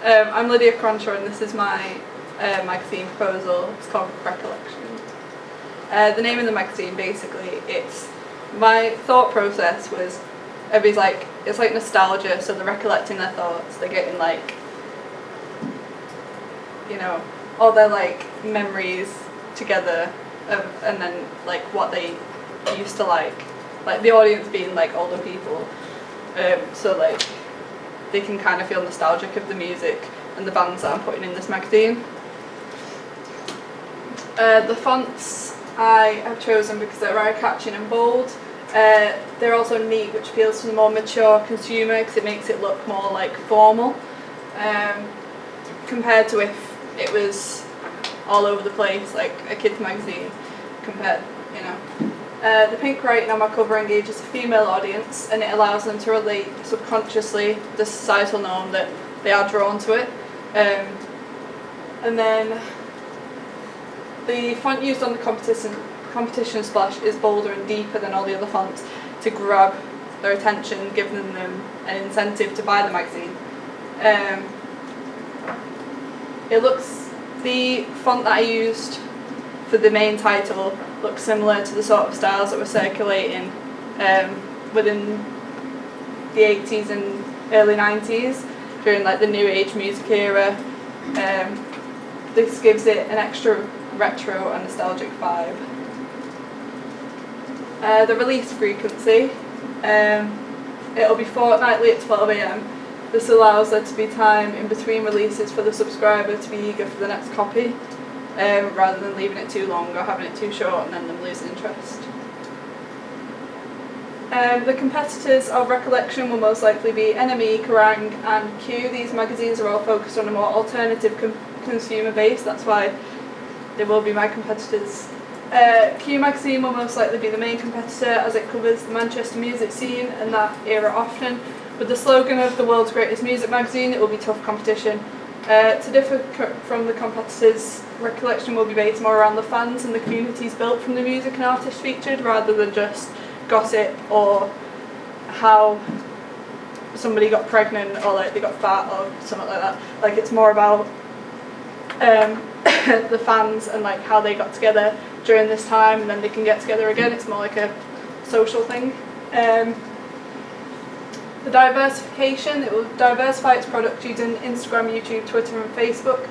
I'm Lydia Cronshaw, and this is my magazine proposal. It's called Recollection. The name of the magazine, basically, it's my thought process was everybody's like, it's like nostalgia, so they're recollecting their thoughts, they're getting like, you know, all their like memories together and then like what they used to like the audience being like older people, so like they can kind of feel nostalgic of the music and the bands that I'm putting in this magazine. The fonts I have chosen because they're eye-catching and bold. They're also neat, which appeals to the more mature consumer because it makes it look more like formal, compared to if it was all over the place like a kids magazine. The pink writing on my cover engages a female audience, and it allows them to relate subconsciously the societal norm that they are drawn to it. And then the font used on the competition splash is bolder and deeper than all the other fonts to grab their attention, giving them an incentive to buy the magazine. The font that I used for the main title looks similar to the sort of styles that were circulating within the 80s and early 90s during like the new age music era. This gives it an extra retro and nostalgic vibe. The release frequency, it'll be fortnightly at 12 AM. This allows there to be time in between releases for the subscriber to be eager for the next copy, rather than leaving it too long or having it too short and then them losing interest. The competitors of Recollection will most likely be NME, Kerrang and Q. These magazines are all focused on a more alternative consumer base, that's why they will be my competitors. Q magazine will most likely be the main competitor as it covers the Manchester music scene and that era often. With the slogan of the world's greatest music magazine, it will be tough competition. To differ from the competitors, Recollection will be based more around the fans and the communities built from the music and artists featured, rather than just gossip or how somebody got pregnant or like they got fat or something like that. Like, it's more about the fans and like how they got together during this time and then they can get together again. It's more like a social thing. The diversification, it will diversify its product using Instagram, YouTube, Twitter and Facebook.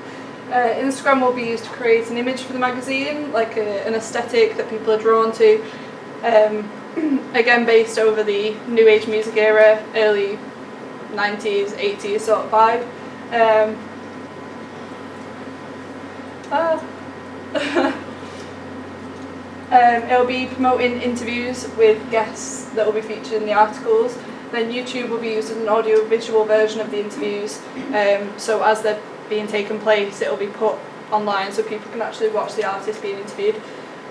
Instagram will be used to create an image for the magazine, like an aesthetic that people are drawn to, again based over the new age music era, early 90s, 80s sort of vibe. It'll be promoting interviews with guests that will be featured in the articles. Then YouTube will be used as an audio-visual version of the interviews, so as they're being taken place, it will be put online so people can actually watch the artist being interviewed.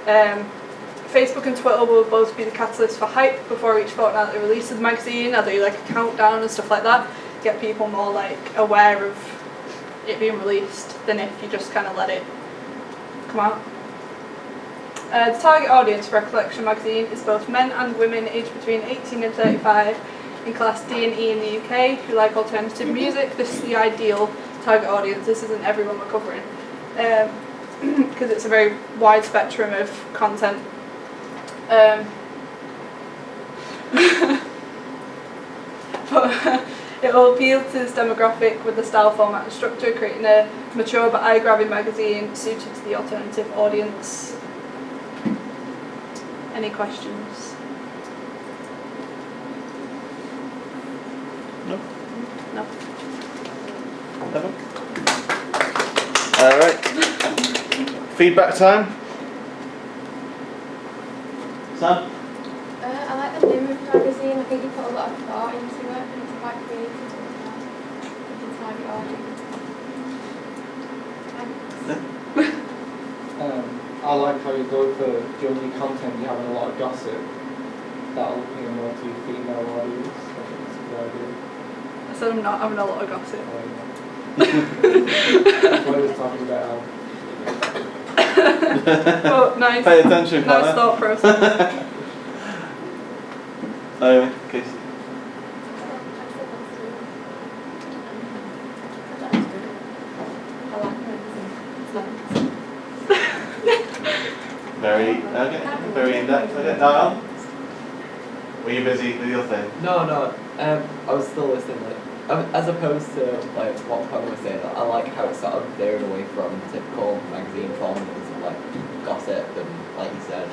Facebook and Twitter will both be the catalyst for hype before each fortnightly release of the magazine. I'll do like a countdown and stuff like that, get people more like aware of it being released than if you just kind of let it come out. The target audience for Recollection magazine is both men and women aged between 18 and 35 in class D and E in the UK who like alternative music. This is the ideal target audience. This isn't everyone we're covering, because it's a very wide spectrum of content. But it will appeal to this demographic with the style, format and structure, creating a mature but eye-grabbing magazine suited to the alternative audience. Any questions? No. No. Never. All right. Feedback time. Sam? I like the name of the magazine. I think you put a lot of thought into it and it's quite creative with the target audience. I like how you go for the only content you have a lot of gossip. That'll appeal more to your female audience. I think it's a good idea. I said I'm not having a lot of gossip. That's what I was talking about. Oh, nice. Pay attention, nice Connor. thought process. Casey. I very in depth. Okay, Niall? Were you busy with your thing? No. I was still listening. As opposed to what Connor was saying, I like how it sort of veered away from typical magazine forms and gossip and, like you said,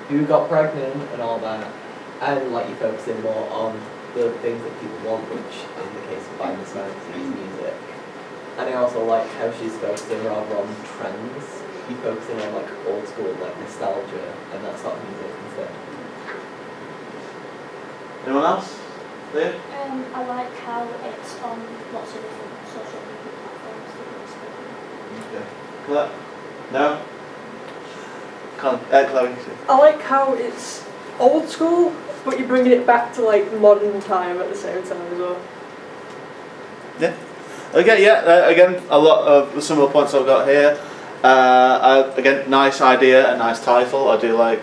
who got pregnant and all that, and you're focusing more on the things that people want, which in the case of Buying This Magazine's music. And I also like how she's focusing rather on trends. You're focusing on old school nostalgia and that sort of music instead. Anyone else? Leah? I like how it's on lots of different social media platforms. Okay. Claire? No? Chloe? I like how it's old school, but you're bringing it back to modern time at the same time as well. Yeah. Okay, yeah, again, a lot of the similar points I've got here. Again, nice idea, a nice title. I do like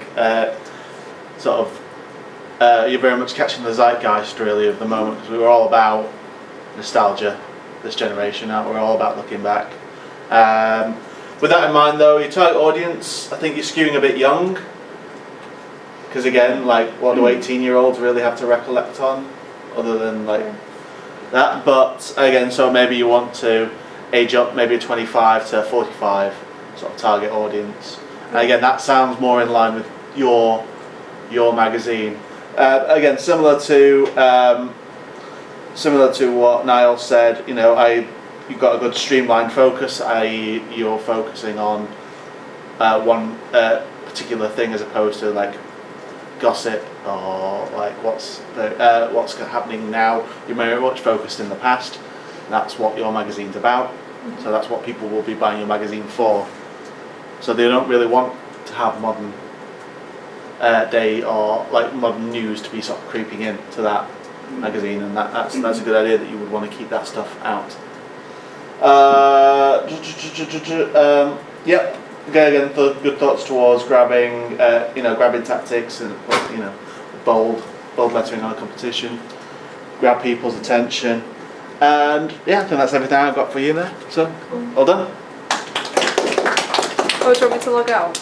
you're very much catching the zeitgeist really of the moment, because we were all about nostalgia this generation now. We're all about looking back. With that in mind though, your target audience, I think you're skewing a bit young, because again, what do 18-year-olds really have to recollect on other than that? But again, so maybe you want to age up, maybe a 25 to 45 sort of target audience. And again, that sounds more in line with your magazine. Again, similar to what Niall said, you've got a good streamlined focus, i.e. you're focusing on one particular thing as opposed to gossip or what's happening now. You're very much focused in the past. That's what your magazine's about. So that's what people will be buying your magazine for. So they don't really want to have modern day or modern news to be sort of creeping into that magazine, and that's a good idea that you would want to keep that stuff out. Yep. Again, good thoughts towards grabbing tactics and bold lettering on a competition, grab people's attention, and yeah, I think that's everything I've got for you there. So, all done. Oh, do you want me to log out?